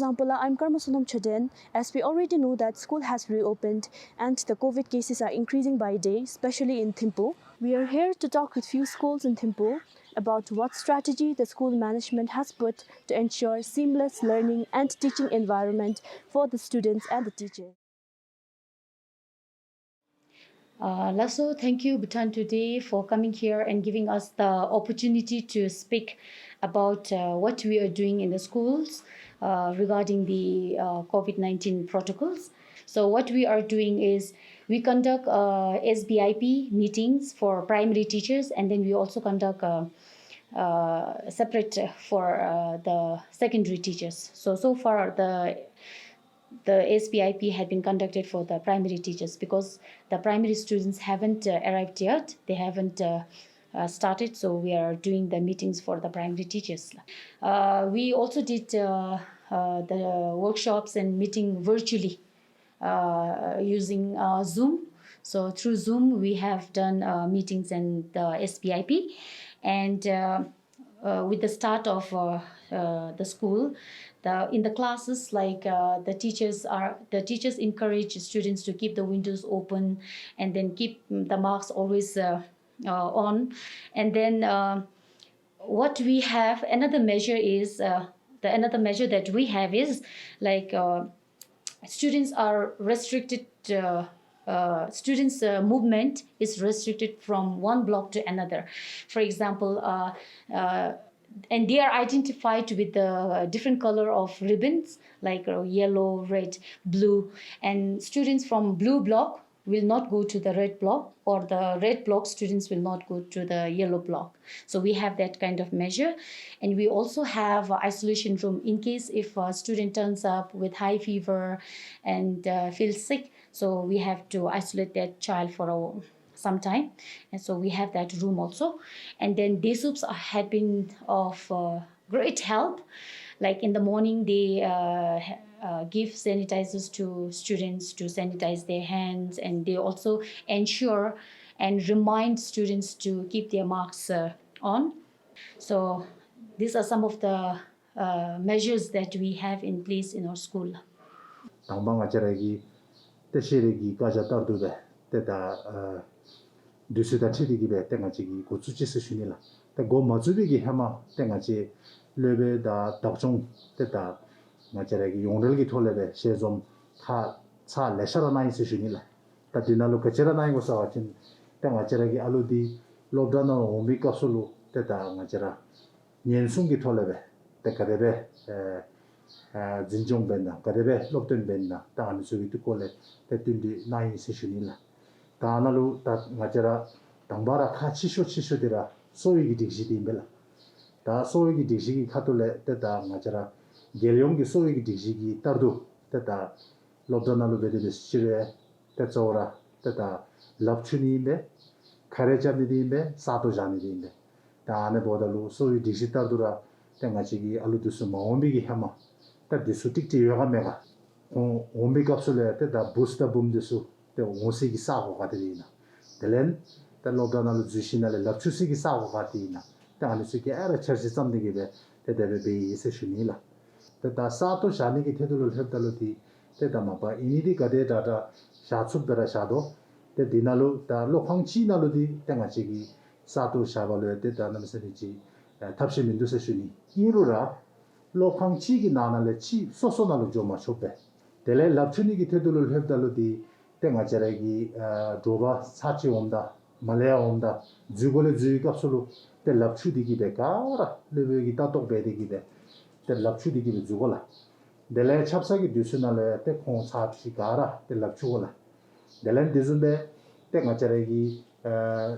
example, I'm 𝗂𝗿𝗶𝗿𝗀 𝗔𝗳𝗳𝗶, as we already know that school has reopened and the COVID cases are increasing by day, especially in 𝗖𝘂𝗿𝗄. We are here to talk with few schools in 𝗖𝘂𝗄 about what strategy the school management has put to ensure seamless learning and teaching environment for the students and the teachers. Lasso, thank you, Bhutan, today for coming here and giving us the opportunity to speak about what we are doing in the schools regarding the COVID-19 protocols. So what we are doing is we conduct SBIP meetings for primary teachers, and then we also conduct separate for the secondary teachers. So far the SBIP had been conducted for the primary teachers because the primary students haven't arrived yet. They haven't started, so we are doing the meetings for the primary teachers. We also did the workshops and meeting virtually using Zoom. So through Zoom, we have done meetings and the SBIP. And with the start of the school, in the classes, like the teachers encourage students to keep the windows open and then keep the masks always on. And then what we have, another measure that we have is like students are restricted. Students' movement is restricted from one block to another. For example, and they are identified with the different color of ribbons, like yellow, red, blue. And students from blue block will not go to the red block, or the red block students will not go to the yellow block. So we have that kind of measure. And we also have an isolation room in case if a student turns up with high fever and feels sick. So we have to isolate that child for some time. And so we have that room also. And then day soups had been of great help. Like in the morning, they give sanitizers to students to sanitize their hands, and they also ensure and remind students to keep their masks on. So these are some of the measures that we have in place in our school. 대시르기 가자다르도베 때다 두스다 치리기베 땡아지기 고추치스 슈닐라 때고 마주비기 해마 땡아지 레베다 답종 때다 마자라기 용럴기 톨레베 셰좀 타차 레샤라나이스 슈닐라 따디나로 카체라나이고 사와친 땡아자라기 알루디 로다나 오미카솔루 때다 마자라 년숭기 톨레베 때카데베 진종벤나 가데베 롭던벤나 다는 수비도 콜레 때든디 나이 세슈닐라 다나루 다 마자라 당바라 카치쇼치쇼데라 소위기 딕시디임벨라 다 소위기 딕시기 카톨레 때다 마자라 겔용기 소위기 딕시기 따르도 때다 롭던나루 베데베 시레 때조라 때다 랍추니임베 카레자미디임베 사도자미디임베 다네 보달루 소위 딕시 따르도라 땡아지기 알루두스 마옴비기 하마 다 디수틱티 요가메가 오미갑술레 때다 부스타 붐드수 때 오시기 사고 가들이나 델렌 다 로다나루 주시나레 랍추시기 사고 가디나 다 안수기 에라 처시 점디기베 때데베 이세슈니라 때다 사토 샤니기 테돌을 했달로디 때다 마바 이니디 가데다다 샤츠베라 샤도 때 디나루 다 로황치나루디 땡아지기 사토 샤발레 때다 남세리지 탑시민두세슈니 이루라 로팡치기 나나레 치 소소나로 좀 쇼베 델레 랍추니기 테돌을 했달로디 땡아자라기 도바 사치 온다 말레아 온다 주골레 주이갑솔로 때 랍추디기 베가라 레베기 따똑 베디기데 때 랍추디기 주골라 델레 찹사기 두스나레 때 콩사치 가라 때 랍추골라 델렌 디즈베 땡아자라기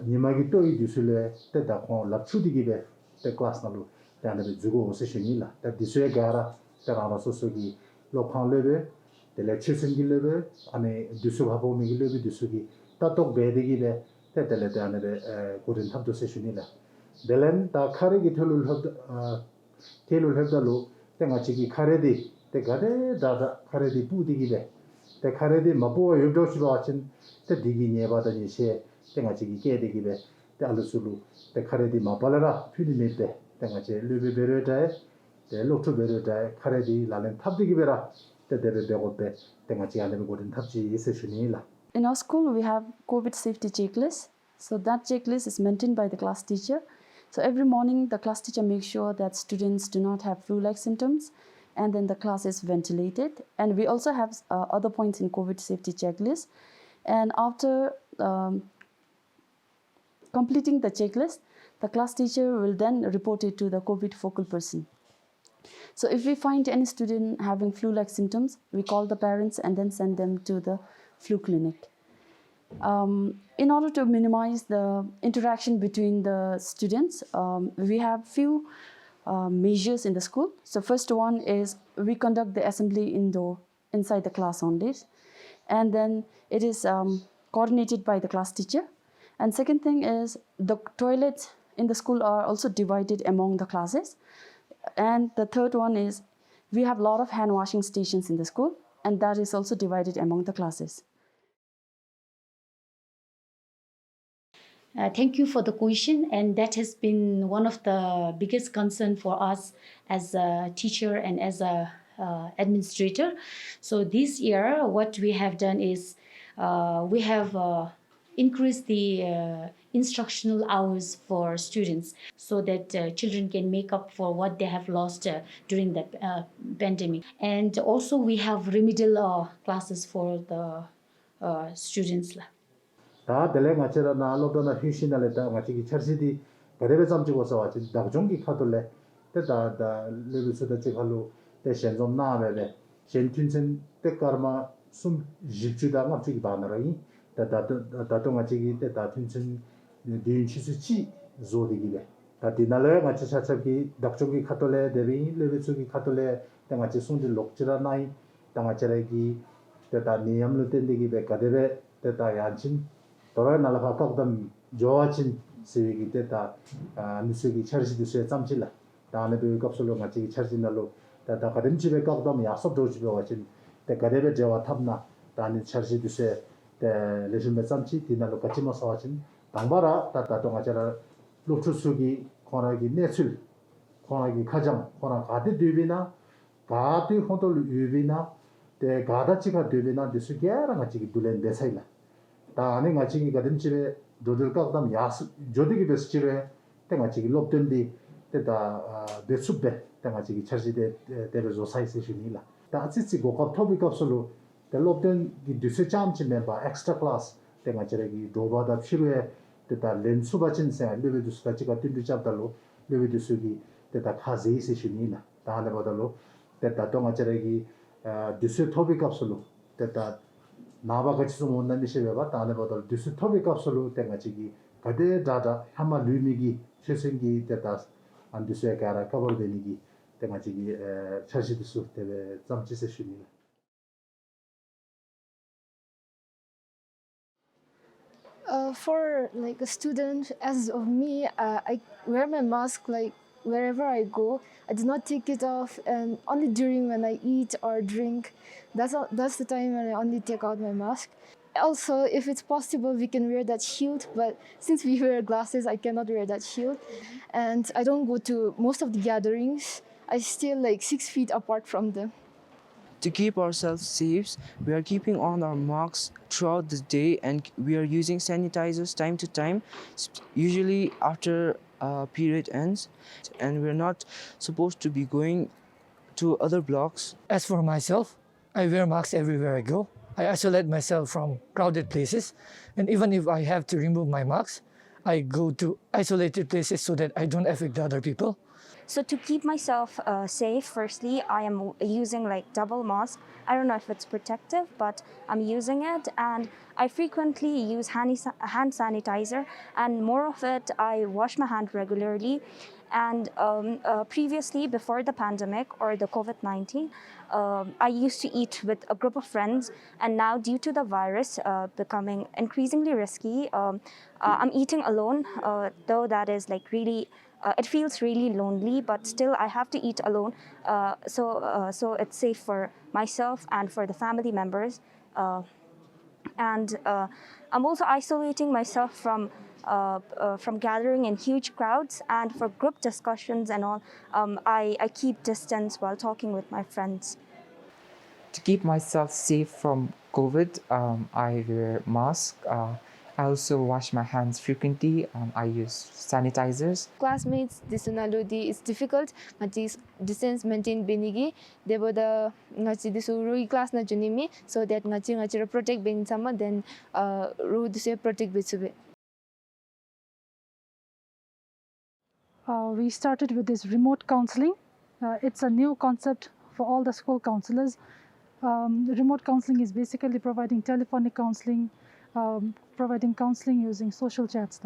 니마기 또이 두슬레 때다 콩 랍추디기 베때 클래스나로 때안에 주고 오세시니라 때 디스에 가라 때라마 소소기 로팡레베 델레 칠생길레베 안에 두수하고 미길레베 두수기 따똑 베디기베 때텔레 때안에 고린 탑도 세시니라 델렌 다 카레기 텔룰 heb달로 땡아치기 카레디 때 가데 다다 카레디 부디기베 때 카레디 마포 요도시바 아친 때 디기 녀바다니 셰 땡아치기 게디기베 때 알루술루 때 카레디 마발라 퓨리메데 땡아치 르베베르다에 데 로트 베르다 카레디 라렌 탑디기 베라 데데베 베고베 땡아지 안데베 고든 탑지 세션이라. In our school, we have COVID safety checklist. So that checklist is maintained by the class teacher. So every morning, the class teacher makes sure that students do not have flu-like symptoms, and then the class is ventilated. And we also have other points in COVID safety checklist. And after completing the checklist, the class teacher will then report it to the COVID focal person. So if we find any student having flu-like symptoms, we call the parents and then send them to the flu clinic. In order to minimize the interaction between the students, we have few measures in the school. So first one is we conduct the assembly inside the class only, and then it is coordinated by the class teacher. And second thing is the toilets in the school are also divided among the classes. And the third one is we have a lot of hand washing stations in the school, and that is also divided among the classes. Thank you for the question, and that has been one of the biggest concern for us as a teacher and as a administrator. So this year, what we have done is we have increased the instructional hours for students so that children can make up for what they have lost during the pandemic. And also we have remedial classes for the students. 다 델레 마체라 나로도나 휴신날에다 마치기 차르시디 가데베 잠지고서 와치 다종기 카돌레 때다다 레비스다 제갈로 대신 좀 나베베 젠튠sen 때까르마 숨 집주다 마치기 바나라이 다다도 마치기 때다 튠sen 디인치스치 조디기베 다디날레 마치 차차기 다종기 카돌레 데비 레비스기 카돌레 때마치 손지 록지라 나이 당아체레기 때다 니암루 텐디기베 가데베 때다 야친 도라이 날아가 각담 조아친 세기 때다 뉴스기 차르시드스에 짬질라 다음에 그 값으로 같이 차르진날로 다다 가든 집에 각담 약속도 집에 와친 때 가데베 제와 탑나 다니 차르시드스에 때 레즘에 짬치 디날로 같이 모서 와친 당바라 다다 동아자라 루트수기 코나기 내출 코나기 가장 코나 가디 되비나 가디 혼돌 유비나 때 가다치가 되비나 디수게랑 같이 둘렌 데사이라 다 안에 같이 가든 집에 도들 깎담 야스 조디기 베스치레 때 같이 롭던디 때다 베수베 때 같이 차지데 데베조 사이세션이라 다 아치치 고급 토픽 없을로 때 롭던 기 디스 참치 멤버 엑스트라 클래스 때 같이 도바다 필요해 때다 렌수 받친세 레베두스 같이 같은 잡달로 레베두스기 때다 카제이세션이라 다 안에 보달로 때다 또 같이 디스 토픽 없을로 때다 나바 같이 좀 온다는 시베바 다네 버들 디스 토픽 absolute 땡아지기 가데 다다 하마 루미기 최생기 때다 안 디스에 가라 커버 되니기 땡아지기 차시디스 때에 잠치 세션이나 For like a student as of me, I wear my mask like wherever I go. I do not take it off, and only during when I eat or drink, that's the time when I only take out my mask. Also, if it's possible, we can wear that shield, but since we wear glasses, I cannot wear that shield. And I don't go to most of the gatherings. I stay like 6 feet apart from them. To keep ourselves safe, we are keeping on our masks throughout the day, and we are using sanitizers time to time, usually after period ends, and we're not supposed to be going to other blocks. As for myself, I wear masks everywhere I go. I isolate myself from crowded places, and even if I have to remove my mask, I go to isolated places so that I don't affect the other people. So to keep myself safe, firstly, I am using like double mask. I don't know if it's protective, but I'm using it, and I frequently use hand sanitizer, and more of it, I wash my hand regularly. And previously, before the pandemic or the COVID-19, I used to eat with a group of friends, and now due to the virus becoming increasingly risky, I'm eating alone, though that is like really, it feels really lonely, but still I have to eat alone, so it's safe for myself and for the family members. and I'm also isolating myself from gathering in huge crowds, and for group discussions and all, I keep distance while talking with my friends. To keep myself safe from COVID, I wear mask. I also wash my hands frequently. I use sanitizers. Classmates, this is difficult, but this distance maintain benigi. They were the this class na junimi, so that ngachi protect ben sama then protect bitube. We started with this remote counseling. It's a new concept for all the school counselors. Remote counseling is basically providing telephonic counseling, providing counseling using social chats.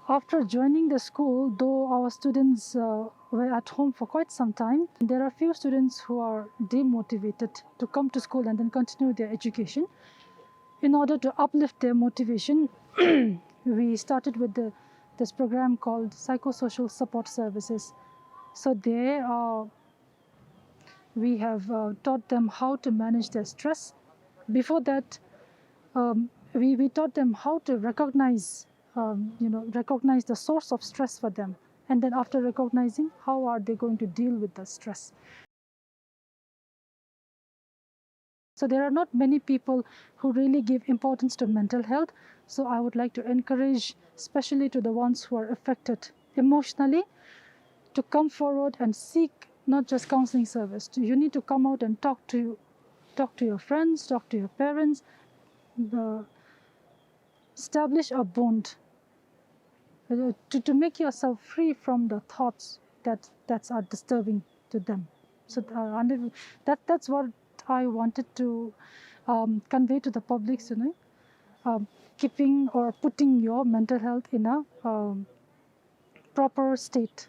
After joining the school, though our students were at home for quite some time, there are few students who are demotivated to come to school and then continue their education. In order to uplift their motivation, we started with this program called Psychosocial Support Services. So there we have taught them how to manage their stress. Before that, we taught them how to recognize the source of stress for them. And then after recognizing, how are they going to deal with the stress? So there are not many people who really give importance to mental health. So I would like to encourage, especially to the ones who are affected emotionally, to come forward and seek not just counseling service. You need to come out and talk to your friends, talk to your parents, establish a bond to make yourself free from the thoughts that are disturbing to them. So that's what I wanted to convey to the public, keeping or putting your mental health in a proper state.